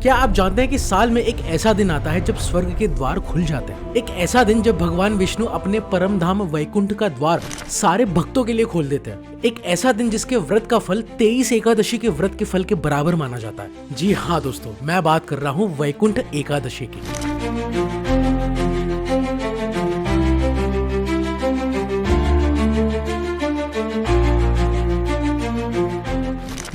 क्या आप जानते हैं कि साल में एक ऐसा दिन आता है जब स्वर्ग के द्वार खुल जाते हैं? एक ऐसा दिन जब भगवान विष्णु अपने परम धाम वैकुंठ का द्वार सारे भक्तों के लिए खोल देते हैं। एक ऐसा दिन जिसके व्रत का फल 23 एकादशी के व्रत के फल के बराबर माना जाता है। जी हाँ दोस्तों, मैं बात कर रहा हूँ वैकुंठ एकादशी की।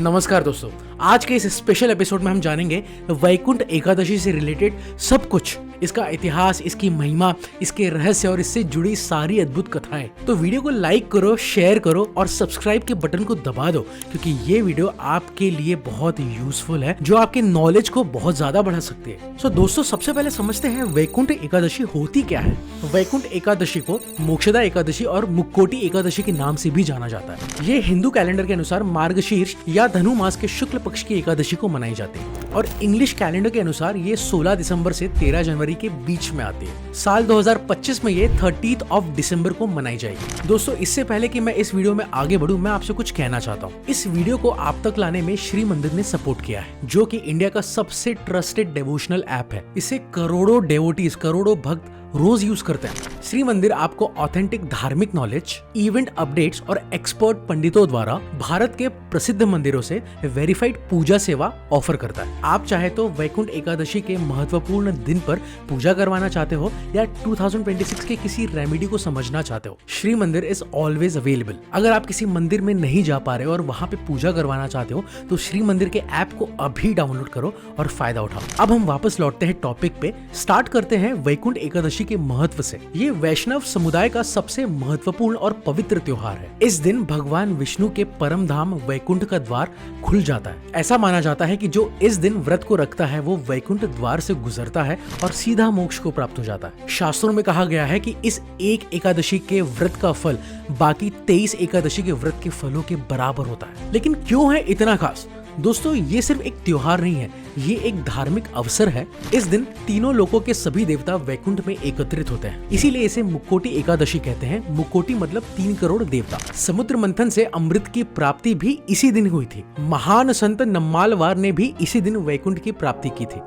नमस्कार दोस्तों, आज के इस स्पेशल एपिसोड में हम जानेंगे वैकुंठ एकादशी से रिलेटेड सब कुछ, इसका इतिहास, इसकी महिमा, इसके रहस्य और इससे जुड़ी सारी अद्भुत कथाएं। तो वीडियो को लाइक करो, शेयर करो और सब्सक्राइब के बटन को दबा दो, क्योंकि ये वीडियो आपके लिए बहुत यूजफुल है, जो आपके नॉलेज को बहुत ज्यादा बढ़ा सकती है। सो दोस्तों, सबसे पहले समझते हैं वैकुंठ एकादशी होती क्या है। वैकुंठ एकादशी को मोक्षदा एकादशी और मुक्कोटी एकादशी के नाम से भी जाना जाता है। ये हिंदू कैलेंडर के अनुसार मार्गशीर्ष या धनु मास के शुक्ल पक्ष की एकादशी को मनाई जाती है और इंग्लिश कैलेंडर के अनुसार ये 16 दिसंबर से 13 जनवरी के बीच में आती है। साल 2025 में ये 30 दिसंबर को मनाई जाएगी। दोस्तों, इससे पहले कि मैं इस वीडियो में आगे बढ़ूं, मैं आपसे कुछ कहना चाहता हूं। इस वीडियो को आप तक लाने में श्री मंदिर ने सपोर्ट किया है, जो कि इंडिया का सबसे ट्रस्टेड डिवोशनल ऐप है। इसे करोड़ों डेवोटीज, करोड़ों भक्त रोज यूज करते हैं। श्री मंदिर आपको ऑथेंटिक धार्मिक नॉलेज, इवेंट अपडेट्स और एक्सपर्ट पंडितों द्वारा भारत के प्रसिद्ध मंदिरों से वेरीफाइड पूजा सेवा ऑफर करता है। आप चाहे तो वैकुंठ एकादशी के महत्वपूर्ण दिन पर पूजा करवाना चाहते हो या 2026 के किसी रेमेडी को समझना चाहते हो, श्री मंदिर इज ऑलवेज अवेलेबल। अगर आप किसी मंदिर में नहीं जा पा रहे हो और वहाँ पे पूजा करवाना चाहते हो, तो श्री मंदिर के ऐप को अभी डाउनलोड करो और फायदा उठाओ। अब हम वापस लौटते हैं टॉपिक पे। स्टार्ट करते हैं वैकुंठ एकादशी के महत्व से। ये वैष्णव समुदाय का सबसे महत्वपूर्ण और पवित्र त्योहार है। इस दिन भगवान विष्णु के परम धाम वैकुंठ का द्वार खुल जाता है। ऐसा माना जाता है कि जो इस दिन व्रत को रखता है वो वैकुंठ द्वार से गुजरता है और सीधा मोक्ष को प्राप्त हो जाता है। शास्त्रों में कहा गया है कि इस एक एकादशी के व्रत का फल बाकी 23 एकादशी के व्रत के फलों के बराबर होता है। लेकिन क्यों है इतना खास? दोस्तों, ये सिर्फ एक त्योहार नहीं है, ये एक धार्मिक अवसर है। इस दिन तीनों लोकों के सभी देवता वैकुंठ में एकत्रित होते हैं, इसीलिए इसे मुक्कोटी एकादशी कहते हैं। मुक्कोटी मतलब 3 करोड़ देवता। समुद्र मंथन से अमृत की प्राप्ति भी इसी दिन हुई थी। महान संत नम्मालवार ने भी इसी दिन वैकुंठ की प्राप्ति की थी।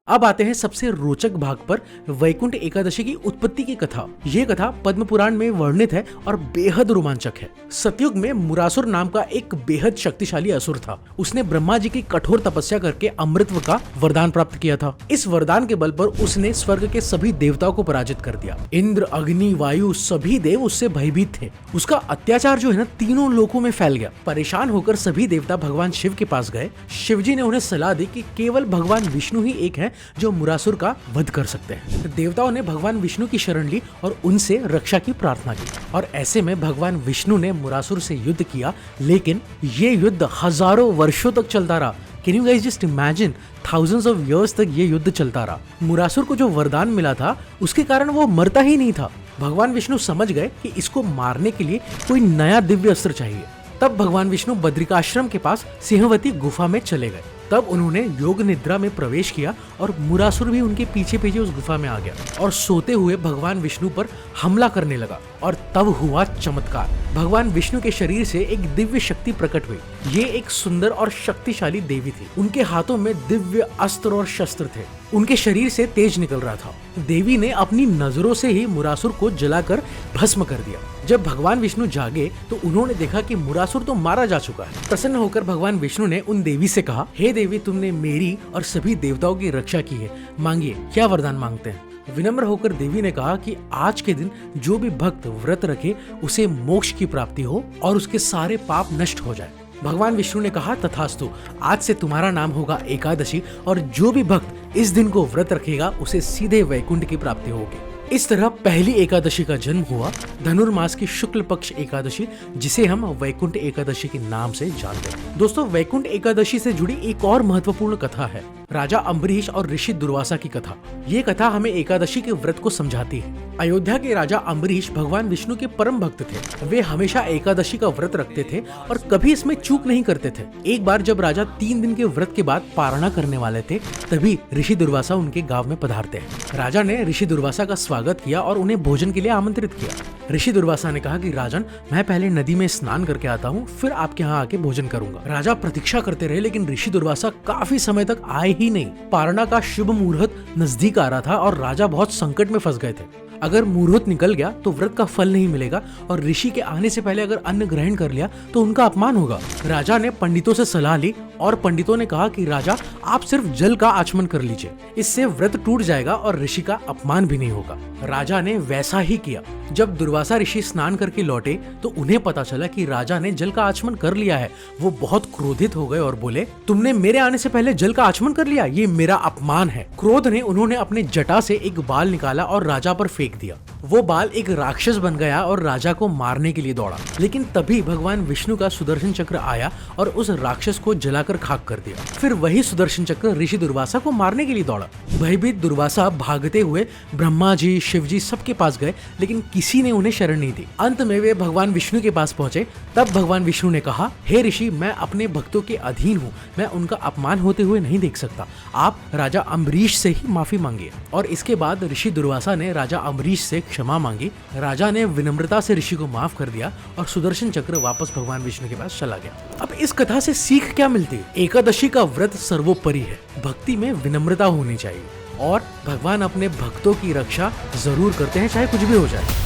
अब आते हैं सबसे रोचक भाग पर, वैकुंठ एकादशी की उत्पत्ति की कथा। ये कथा पद्म पुराण में वर्णित है और बेहद रोमांचक है। सतयुग में मुरासुर नाम का एक बेहद शक्तिशाली असुर था। उसने ब्रह्मा जी की कठोर तपस्या करके अमृतत्व का वरदान प्राप्त किया था। इस वरदान के बल पर उसने स्वर्ग के सभी देवताओं को पराजित कर दिया। इंद्र, अग्नि, वायु सभी देव उससे भयभीत थे। उसका अत्याचार जो है ना, तीनों लोकों में फैल गया। परेशान होकर सभी देवता भगवान शिव के पास गए। शिवजी ने उन्हें सलाह दी कि केवल भगवान विष्णु ही एक है जो मुरासुर का वध कर सकते हैं। देवताओं ने भगवान विष्णु की शरण ली और उनसे रक्षा की प्रार्थना की। और ऐसे में भगवान विष्णु ने मुरासुर से युद्ध किया, लेकिन ये युद्ध हजारों वर्षों तक चलता रहा। Can you guys just imagine, thousands of years तक ये युद्ध चलता रहा। मुरासुर को जो वरदान मिला था उसके कारण वो मरता ही नहीं था। भगवान विष्णु समझ गए कि इसको मारने के लिए कोई नया दिव्य अस्त्र चाहिए। तब भगवान विष्णु बद्रिकाश्रम के पास सिंहवती गुफा में चले गए। तब उन्होंने योग निद्रा में प्रवेश किया और मुरासुर भी उनके पीछे पीछे उस गुफा में आ गया और सोते हुए भगवान विष्णु पर हमला करने लगा। और तब हुआ चमत्कार। भगवान विष्णु के शरीर से एक दिव्य शक्ति प्रकट हुई। ये एक सुंदर और शक्तिशाली देवी थी। उनके हाथों में दिव्य अस्त्र और शस्त्र थे। उनके शरीर से तेज निकल रहा था। देवी ने अपनी नजरों से ही मुरासुर को जलाकर भस्म कर दिया। जब भगवान विष्णु जागे तो उन्होंने देखा कि मुरासुर तो मारा जा चुका है। प्रसन्न होकर भगवान विष्णु ने उन देवी से कहा, हे देवी, तुमने मेरी और सभी देवताओं की रक्षा की है, मांगिए, क्या वरदान मांगते हैं? विनम्र होकर देवी ने कहा कि आज के दिन जो भी भक्त व्रत रखे उसे मोक्ष की प्राप्ति हो और उसके सारे पाप नष्ट हो जाए। भगवान विष्णु ने कहा, तथास्तु, आज से तुम्हारा नाम होगा एकादशी और जो भी भक्त इस दिन को व्रत रखेगा उसे सीधे वैकुंठ की प्राप्ति होगी। इस तरह पहली एकादशी का जन्म हुआ, धनुर्मास की शुक्ल पक्ष एकादशी, जिसे हम वैकुंठ एकादशी के नाम से जानते हैं। दोस्तों, वैकुंठ एकादशी से जुड़ी एक और महत्वपूर्ण कथा है, राजा अम्बरीश और ऋषि दुर्वासा की कथा। ये कथा हमें एकादशी के व्रत को समझाती है। अयोध्या के राजा अम्बरीश भगवान विष्णु के परम भक्त थे। वे हमेशा एकादशी का व्रत रखते थे और कभी इसमें चूक नहीं करते थे। एक बार जब राजा 3 दिन के व्रत के बाद पारणा करने वाले थे, तभी ऋषि दुर्वासा उनके गांव में पधारते हैं। राजा ने ऋषि दुर्वासा का स्वागत किया और उन्हें भोजन के लिए आमंत्रित किया। ऋषि दुर्वासा ने कहा कि राजन, मैं पहले नदी में स्नान करके आता हूँ, फिर आपके यहाँ आके भोजन करूंगा। राजा प्रतीक्षा करते रहे, लेकिन ऋषि दुर्वासा काफी समय तक आए ही नहीं। पारणा का शुभ मुहूर्त नजदीक आ रहा था और राजा बहुत संकट में फंस गए थे। अगर मुहूर्त निकल गया तो व्रत का फल नहीं मिलेगा और ऋषि के आने से पहले अगर अन्न ग्रहण कर लिया तो उनका अपमान होगा। राजा ने पंडितों से सलाह ली और पंडितों ने कहा कि राजा, आप सिर्फ जल का आचमन कर लीजिए, इससे व्रत टूट जाएगा और ऋषि का अपमान भी नहीं होगा। राजा ने वैसा ही किया। जब दुर्वासा ऋषि स्नान करके लौटे तो उन्हें पता चला कि राजा ने जल का आचमन कर लिया है। वो बहुत क्रोधित हो गए और बोले, तुमने मेरे आने से पहले जल का आचमन कर लिया, ये मेरा अपमान है। क्रोध ने उन्होंने अपने जटा से एक बाल निकाला और राजा पर फेंक दिया। वो बाल एक राक्षस बन गया और राजा को मारने के लिए दौड़ा, लेकिन तभी भगवान विष्णु का सुदर्शन चक्र आया और उस राक्षस को जलाकर खाक कर दिया। फिर वही सुदर्शन चक्र ऋषि दुर्वासा को मारने के लिए दौड़ा। भयभीत दुर्वासा भागते हुए ब्रह्मा जी, शिव जी सबके पास गए, लेकिन किसी ने उन्हें शरण नहीं दी। अंत में वे भगवान विष्णु के पास पहुंचे। तब भगवान विष्णु ने कहा, हे ऋषि, मैं अपने भक्तों के अधीन हूँ, मैं उनका अपमान होते हुए नहीं देख सकता। आप राजा अम्बरीश से ही माफी मांगिए। और इसके बाद ऋषि दुर्वासा ने राजा अम्बरीश से क्षमा मांगी। राजा ने विनम्रता से ऋषि को माफ कर दिया और सुदर्शन चक्र वापस भगवान विष्णु के पास चला गया। अब इस कथा से सीख क्या मिलती है? एकादशी का व्रत सर्वोपरि है। भक्ति में विनम्रता होनी चाहिए और भगवान अपने भक्तों की रक्षा जरूर करते हैं, चाहे कुछ भी हो जाए।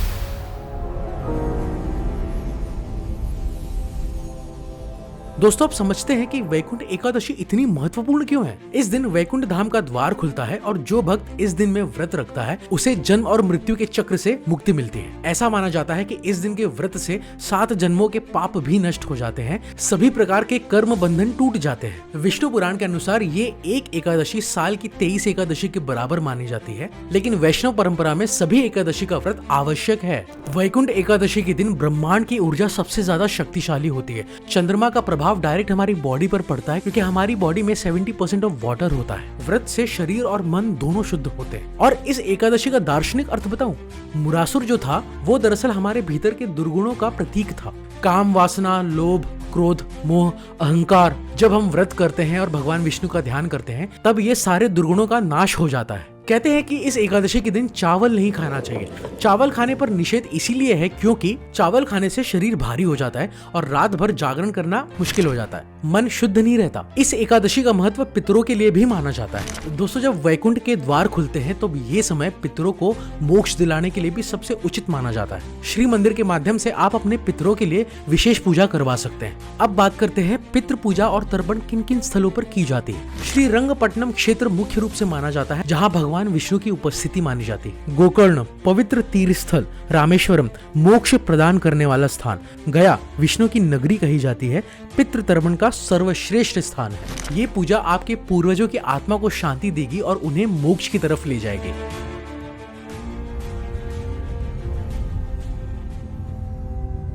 दोस्तों, आप समझते हैं कि वैकुंठ एकादशी इतनी महत्वपूर्ण क्यों है? इस दिन वैकुंठ धाम का द्वार खुलता है और जो भक्त इस दिन में व्रत रखता है उसे जन्म और मृत्यु के चक्र से मुक्ति मिलती है। ऐसा माना जाता है कि इस दिन के व्रत से 7 जन्मों के पाप भी नष्ट हो जाते हैं, सभी प्रकार के कर्म बंधन टूट जाते हैं। विष्णु पुराण के अनुसार ये एक एकादशी साल की 23 एकादशी के बराबर मानी जाती है, लेकिन वैष्णव परंपरा में सभी एकादशी का व्रत आवश्यक है। वैकुंठ एकादशी के दिन ब्रह्मांड की ऊर्जा सबसे ज्यादा शक्तिशाली होती है। चंद्रमा का प्रभाव डायरेक्ट हमारी बॉडी पर पड़ता है, क्योंकि हमारी बॉडी में 70% ऑफ वाटर होता है। व्रत से शरीर और मन दोनों शुद्ध होते हैं। और इस एकादशी का दार्शनिक अर्थ बताऊं, मुरासुर जो था वो दरअसल हमारे भीतर के दुर्गुणों का प्रतीक था। काम, वासना, लोभ, क्रोध, मोह, अहंकार। जब हम व्रत करते हैं और भगवान विष्णु का ध्यान करते हैं तब ये सारे दुर्गुणों का नाश हो जाता है। कहते हैं कि इस एकादशी के दिन चावल नहीं खाना चाहिए। चावल खाने पर निषेध इसीलिए है क्योंकि चावल खाने से शरीर भारी हो जाता है और रात भर जागरण करना मुश्किल हो जाता है, मन शुद्ध नहीं रहता। इस एकादशी का महत्व पितरों के लिए भी माना जाता है। दोस्तों, जब वैकुंठ के द्वार खुलते हैं तो ये समय पितरों को मोक्ष दिलाने के लिए भी सबसे उचित माना जाता है। श्री मंदिर के माध्यम से आप अपने पितरों के लिए विशेष पूजा करवा सकते हैं। अब बात करते हैं पितृ पूजा और तर्पण किन किन स्थलों पर की जाती है। श्री रंगपट्टनम क्षेत्र मुख्य रूप से माना जाता है, जहाँ भगवान विष्णु की उपस्थिति मानी जाती है। गोकर्ण पवित्र तीर्थ स्थल, रामेश्वरम मोक्ष प्रदान करने वाला स्थान, गया विष्णु की नगरी कही जाती है, पितृ तर्पण का सर्वश्रेष्ठ स्थान है। ये पूजा आपके पूर्वजों की आत्मा को शांति देगी और उन्हें मोक्ष की तरफ ले जाएगी।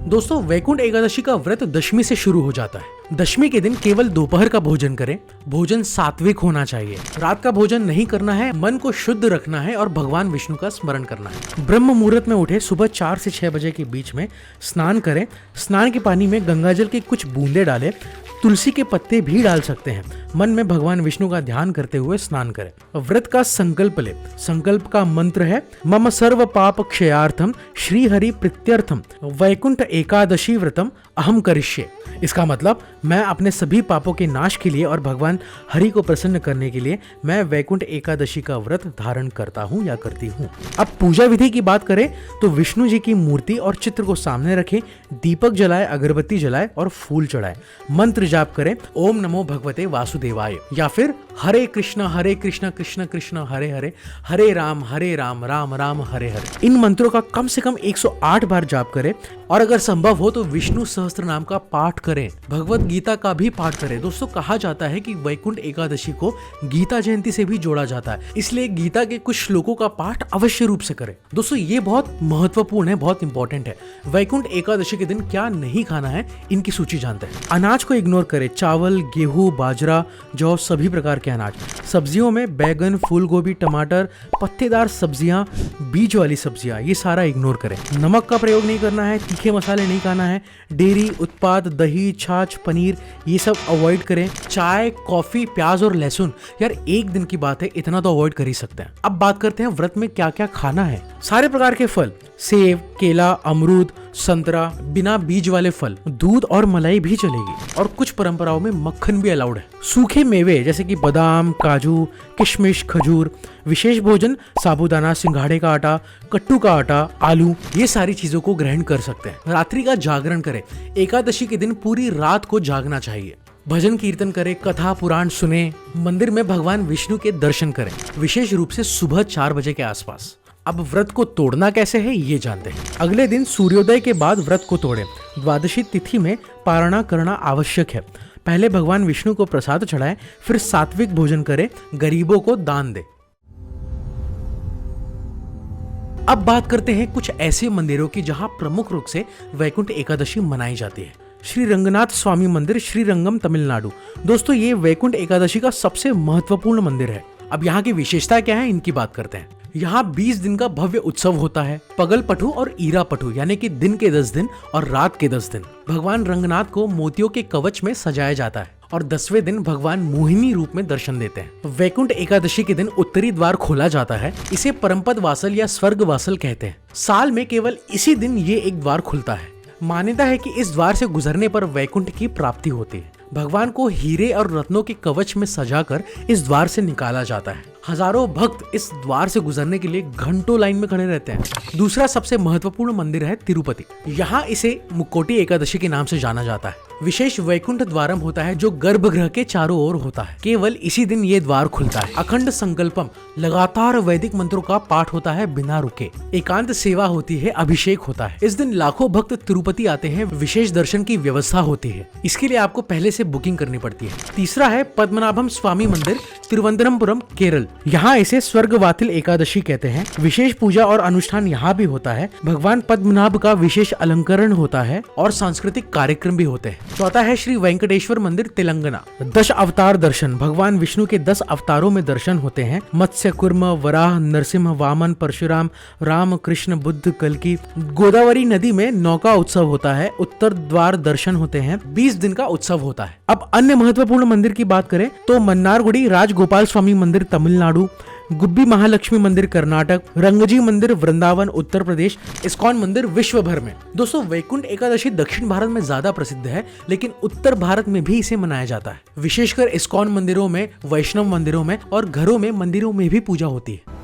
दोस्तों, वैकुंठ एकादशी का व्रत दशमी से शुरू हो जाता है। दशमी के दिन केवल दोपहर का भोजन करें। भोजन सात्विक होना चाहिए। रात का भोजन नहीं करना है, मन को शुद्ध रखना है और भगवान विष्णु का स्मरण करना है। ब्रह्म मुहूर्त में उठे, सुबह 4 से 6 बजे के बीच में स्नान करें। स्नान के पानी में गंगाजल के कुछ बूंदे डालें, तुलसी के पत्ते भी डाल सकते हैं। मन में भगवान विष्णु का ध्यान करते हुए स्नान करें। व्रत का संकल्प ले। संकल्प का मंत्र है मम सर्व पाप क्षयार्थम श्री हरि प्रीत्यर्थम वैकुंठ एकादशी व्रतम अहम करिष्ये। इसका मतलब मैं अपने सभी पापों के नाश के लिए और भगवान हरि को प्रसन्न करने के लिए मैं वैकुंठ एकादशी का व्रत धारण करता हूँ या करती हूँ। अब पूजा विधि की बात करें तो विष्णु जी की मूर्ति और चित्र को सामने रखें, दीपक जलाए, अगरबत्ती जलाए और फूल चढ़ाए। मंत्र जाप करें ओम नमो भगवते वासुदेवाय या फिर हरे कृष्ण कृष्ण कृष्ण हरे हरे, हरे राम राम राम हरे हरे। इन मंत्रों का कम से कम 108 बार जाप करें और अगर संभव हो तो विष्णु सहस्त्र नाम का पाठ करें। भगवत गीता का भी पाठ करें। दोस्तों, कहा जाता है कि वैकुंठ एकादशी को गीता जयंती से भी जोड़ा जाता है, इसलिए गीता के कुछ श्लोकों का पाठ अवश्य रूप से करें। दोस्तों, ये बहुत महत्वपूर्ण है, बहुत इंपॉर्टेंट है। वैकुंठ एकादशी के दिन क्या नहीं खाना है, इनकी सूची जानते हैं। अनाज को इग्नोर इग्नोर करें चावल, गेहूं, बाजरा, जौ, सभी प्रकार के अनाज। सब्जियों में बैगन, फूल गोभी, टमाटर, पत्तेदार सब्जियां, बीज वाली सब्जियां, ये सारा इग्नोर करें। नमक का प्रयोग नहीं करना है, तीखे मसाले नहीं खाना है, डेयरी उत्पाद, दही, छाछ, पनीर, ये सब अवॉइड करें। चाय, कॉफी, प्याज और लहसुन, यार एक दिन की बात है, इतना तो अवॉइड कर ही सकते हैं। अब बात करते हैं व्रत में क्या क्या खाना है। सारे प्रकार के फल, सेब, केला, अमरूद, संतरा, बिना बीज वाले फल, दूध और मलाई भी चलेगी, और कुछ परंपराओं में मक्खन भी अलाउड है। सूखे मेवे जैसे कि बादाम, काजू, किशमिश, खजूर, विशेष भोजन, साबूदाना, सिंघाड़े का आटा, कट्टू का आटा, आलू, ये सारी चीजों को ग्रहण कर सकते हैं। रात्रि का जागरण करें, एकादशी के दिन पूरी रात को जागना चाहिए। भजन कीर्तन करें, कथा पुराण सुने, मंदिर में भगवान विष्णु के दर्शन करें, विशेष रूप से सुबह 4 बजे के आसपास। अब व्रत को तोड़ना कैसे है ये जानते हैं। अगले दिन सूर्योदय के बाद व्रत को तोड़ें। द्वादशी तिथि में पारणा करना आवश्यक है। पहले भगवान विष्णु को प्रसाद चढ़ाएं, फिर सात्विक भोजन करें, गरीबों को दान दें। अब बात करते हैं कुछ ऐसे मंदिरों की जहां प्रमुख रूप से वैकुंठ एकादशी मनाई जाती है। श्री रंगनाथ स्वामी मंदिर, श्रीरंगम, तमिलनाडु। दोस्तों, ये वैकुंठ एकादशी का सबसे महत्वपूर्ण मंदिर है। अब यहाँ की विशेषता क्या है, इनकी बात करते हैं। यहाँ 20 दिन का भव्य उत्सव होता है। पगल पटु और ईरा पटु, यानी कि दिन के 10 दिन और रात के 10 दिन भगवान रंगनाथ को मोतियों के कवच में सजाया जाता है, और 10वें दिन भगवान मोहिनी रूप में दर्शन देते हैं। वैकुंठ एकादशी के दिन उत्तरी द्वार खोला जाता है। इसे परमपद वासल या स्वर्ग वासल कहते हैं। साल में केवल इसी दिन ये एक द्वार खुलता है। मान्यता है कि इस द्वार से गुजरने पर वैकुंठ की प्राप्ति होती है। भगवान को हीरे और रत्नों के कवच में सजाकर इस द्वार से निकाला जाता है। हजारों भक्त इस द्वार से गुजरने के लिए घंटों लाइन में खड़े रहते हैं। दूसरा सबसे महत्वपूर्ण मंदिर है तिरुपति। यहाँ इसे मुक्कोटी एकादशी के नाम से जाना जाता है। विशेष वैकुंठ द्वारम होता है जो गर्भगृह के चारों ओर होता है। केवल इसी दिन ये द्वार खुलता है। अखंड संकल्पम, लगातार वैदिक मंत्रों का पाठ होता है बिना रुके। एकांत सेवा होती है, अभिषेक होता है। इस दिन लाखों भक्त तिरुपति आते हैं। विशेष दर्शन की व्यवस्था होती है। इसके लिए आपको पहले से बुकिंग करनी पड़ती है। तीसरा है पद्मनाभम स्वामी मंदिर, तिरुवनंतपुरम, केरल। यहाँ इसे स्वर्गवातिल एकादशी कहते हैं। विशेष पूजा और अनुष्ठान यहाँ भी होता है। भगवान पद्मनाभ का विशेष अलंकरण होता है और सांस्कृतिक कार्यक्रम भी होते हैं। चौथा है श्री वेंकटेश्वर मंदिर, तेलंगाना। 10 अवतार दर्शन, भगवान विष्णु के 10 अवतारों में दर्शन होते हैं। मत्स्य, कुर्म, वराह, नरसिंह, वामन, परशुराम, राम, कृष्ण, बुद्ध, कल्कि। गोदावरी नदी में नौका उत्सव होता है। उत्तर द्वार दर्शन होते हैं। 20 दिन का उत्सव होता है। अब अन्य महत्वपूर्ण मंदिर की बात करें तो मन्नारगुडी राजगोपाल स्वामी मंदिर, तमिलनाडु। गुब्बी महालक्ष्मी मंदिर, कर्नाटक। रंगजी मंदिर, वृंदावन, उत्तर प्रदेश। इस्कॉन मंदिर विश्व भर में। दोस्तों, वैकुंठ एकादशी दक्षिण भारत में ज्यादा प्रसिद्ध है, लेकिन उत्तर भारत में भी इसे मनाया जाता है। विशेषकर इस्कॉन मंदिरों में, वैष्णव मंदिरों में और घरों में, मंदिरों में भी पूजा होती है।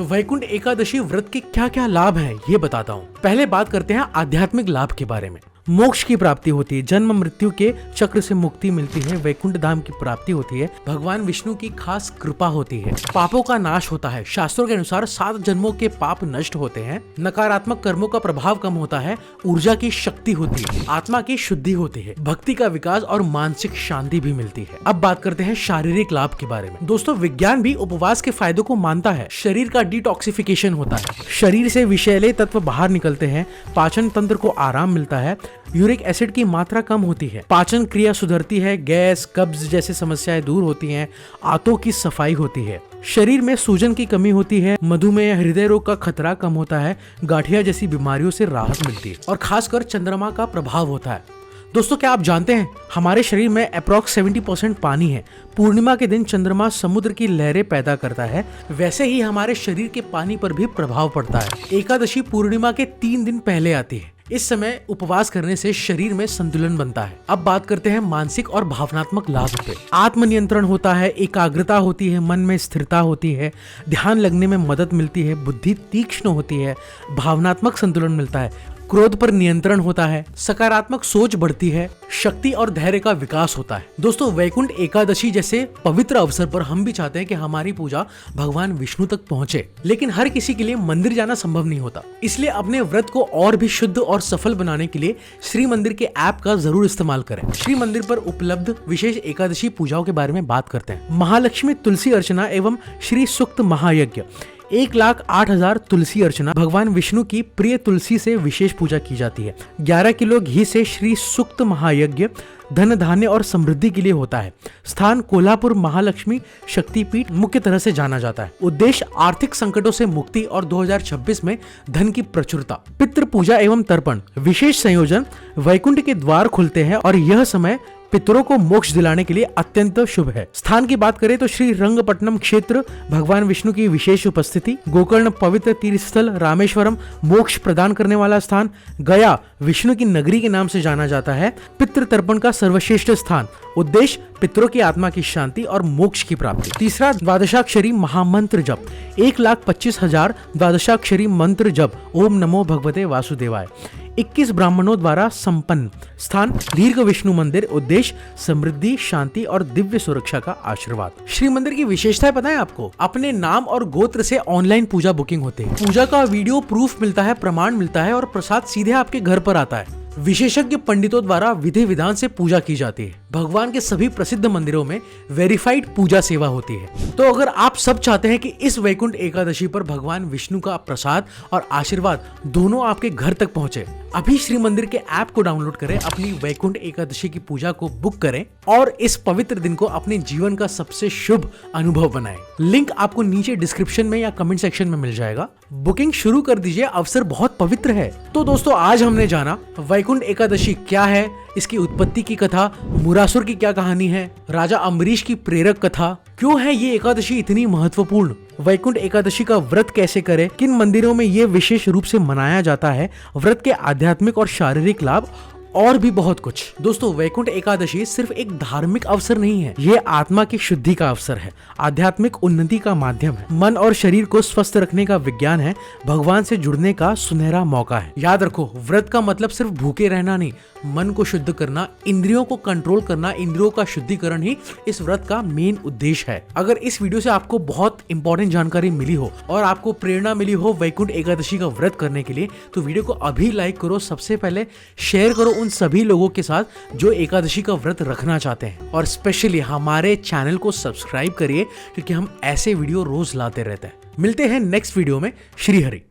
वैकुंठ एकादशी व्रत के क्या क्या लाभ हैं ये बताता हूँ। पहले बात करते हैं आध्यात्मिक लाभ के बारे में। मोक्ष की प्राप्ति होती है, जन्म मृत्यु के चक्र से मुक्ति मिलती है, वैकुंठ धाम की प्राप्ति होती है, भगवान विष्णु की खास कृपा होती है, पापों का नाश होता है। शास्त्रों के अनुसार 7 जन्मों के पाप नष्ट होते हैं, नकारात्मक कर्मों का प्रभाव कम होता है, ऊर्जा की शक्ति होती है, आत्मा की शुद्धि होती है, भक्ति का विकास और मानसिक शांति भी मिलती है। अब बात करते हैं शारीरिक लाभ के बारे में। दोस्तों, विज्ञान भी उपवास के फायदों को मानता है। शरीर का डिटॉक्सिफिकेशन होता है, शरीर से विषैले तत्व बाहर निकलते हैं, पाचन तंत्र को आराम मिलता है, यूरिक एसिड की मात्रा कम होती है, पाचन क्रिया सुधरती है, गैस, कब्ज जैसी समस्याएं दूर होती हैं, आंतों की सफाई होती है, शरीर में सूजन की कमी होती है, मधुमेह, हृदय रोग का खतरा कम होता है, गांठिया जैसी बीमारियों से राहत मिलती है, और खासकर चंद्रमा का प्रभाव होता है। दोस्तों, क्या आप जानते हैं हमारे शरीर में अप्रॉक्स 70% पानी है। पूर्णिमा के दिन चंद्रमा समुद्र की लहरें पैदा करता है, वैसे ही हमारे शरीर के पानी पर भी प्रभाव पड़ता है। एकादशी पूर्णिमा के 3 दिन पहले आती है। इस समय उपवास करने से शरीर में संतुलन बनता है। अब बात करते हैं मानसिक और भावनात्मक लाभ पे। आत्मनियंत्रण होता है, एकाग्रता होती है, मन में स्थिरता होती है, ध्यान लगने में मदद मिलती है, बुद्धि तीक्ष्ण होती है, भावनात्मक संतुलन मिलता है, क्रोध पर नियंत्रण होता है, सकारात्मक सोच बढ़ती है, शक्ति और धैर्य का विकास होता है। दोस्तों, वैकुंठ एकादशी जैसे पवित्र अवसर पर हम भी चाहते हैं कि हमारी पूजा भगवान विष्णु तक पहुंचे, लेकिन हर किसी के लिए मंदिर जाना संभव नहीं होता। इसलिए अपने व्रत को और भी शुद्ध और सफल बनाने के लिए श्री मंदिर के ऐप का जरूर इस्तेमाल करें। श्री मंदिर पर उपलब्ध विशेष एकादशी पूजाओं के बारे में बात करते हैं। महालक्ष्मी तुलसी अर्चना एवं श्री सूक्त महायज्ञ। 1,08,000 तुलसी अर्चना। भगवान विष्णु की प्रिय तुलसी से विशेष पूजा की जाती है। 11 किलो घी से श्री सूक्त महायज्ञ धन धान्य और समृद्धि के लिए होता है। स्थान कोल्हापुर महालक्ष्मी शक्तिपीठ मुख्य तरह से जाना जाता है। उद्देश्य आर्थिक संकटों से मुक्ति और 2026 में धन की प्रचुरता। पितृ पूजा एवं तर्पण विशेष संयोजन, वैकुंठ के द्वार खुलते हैं और यह समय पितरों को मोक्ष दिलाने के लिए अत्यंत शुभ है। स्थान की बात करें तो श्री रंगपट्टनम क्षेत्र, भगवान विष्णु की विशेष उपस्थिति। गोकर्ण पवित्र तीर्थ स्थल, रामेश्वरम मोक्ष प्रदान करने वाला स्थान। गया विष्णु की नगरी के नाम से जाना जाता है। पितृ तर्पण का सर्वश्रेष्ठ स्थान। उद्देश्य पितरों की आत्मा की शांति और मोक्ष की प्राप्ति। तीसरा, द्वादशाक्षरी महामंत्र जप। 1,25,000 द्वादशाक्षरी मंत्र जप। ओम नमो भगवते वासुदेवाय। 21 ब्राह्मणों द्वारा संपन्न। स्थान दीर्घ विष्णु मंदिर। उद्देश्य समृद्धि, शांति और दिव्य सुरक्षा का आशीर्वाद। श्री मंदिर की विशेषताएं पता है आपको? अपने नाम और गोत्र से ऑनलाइन पूजा बुकिंग होती है। पूजा का वीडियो प्रूफ मिलता है, प्रमाण मिलता है और प्रसाद सीधे आपके घर पर आता है। विशेषज्ञ पंडितों द्वारा विधि विधान से पूजा की जाती है। भगवान के सभी प्रसिद्ध मंदिरों में वेरीफाइड पूजा सेवा होती है। तो अगर आप सब चाहते हैं कि इस वैकुंठ एकादशी पर भगवान विष्णु का प्रसाद और आशीर्वाद दोनों आपके घर तक पहुंचे, अभी श्री मंदिर के ऐप को डाउनलोड करें, अपनी वैकुंठ एकादशी की पूजा को बुक करें और इस पवित्र दिन को अपने जीवन का सबसे शुभ अनुभव बनाएं। लिंक आपको नीचे डिस्क्रिप्शन में या कमेंट सेक्शन में मिल जाएगा। बुकिंग शुरू कर दीजिए, अवसर बहुत पवित्र है। तो दोस्तों, आज हमने जाना वैकुंठ एकादशी क्या है, इसकी उत्पत्ति की कथा, मुरासुर की क्या कहानी है, राजा अम्बरीश की प्रेरक कथा, क्यों है ये एकादशी इतनी महत्वपूर्ण, वैकुंठ एकादशी का व्रत कैसे करें, किन मंदिरों में ये विशेष रूप से मनाया जाता है, व्रत के आध्यात्मिक और शारीरिक लाभ और भी बहुत कुछ। दोस्तों, वैकुंठ एकादशी सिर्फ एक धार्मिक अवसर नहीं है, ये आत्मा की शुद्धि का अवसर है, आध्यात्मिक उन्नति का माध्यम है, मन और शरीर को स्वस्थ रखने का विज्ञान है, भगवान से जुड़ने का सुनहरा मौका है। याद रखो, व्रत का मतलब सिर्फ भूखे रहना नहीं, मन को शुद्ध करना, इंद्रियों को कंट्रोल करना, इंद्रियों का शुद्धिकरण ही इस व्रत का मेन उद्देश्य है। अगर इस वीडियो से आपको बहुत इंपॉर्टेंट जानकारी मिली हो और आपको प्रेरणा मिली हो वैकुंठ एकादशी का व्रत करने के लिए, तो वीडियो को अभी लाइक करो, सबसे पहले शेयर करो उन सभी लोगों के साथ जो एकादशी का व्रत रखना चाहते हैं, और स्पेशली हमारे चैनल को सब्सक्राइब करिए क्योंकि हम ऐसे वीडियो रोज लाते रहते हैं। मिलते हैं नेक्स्ट वीडियो में। श्री हरि।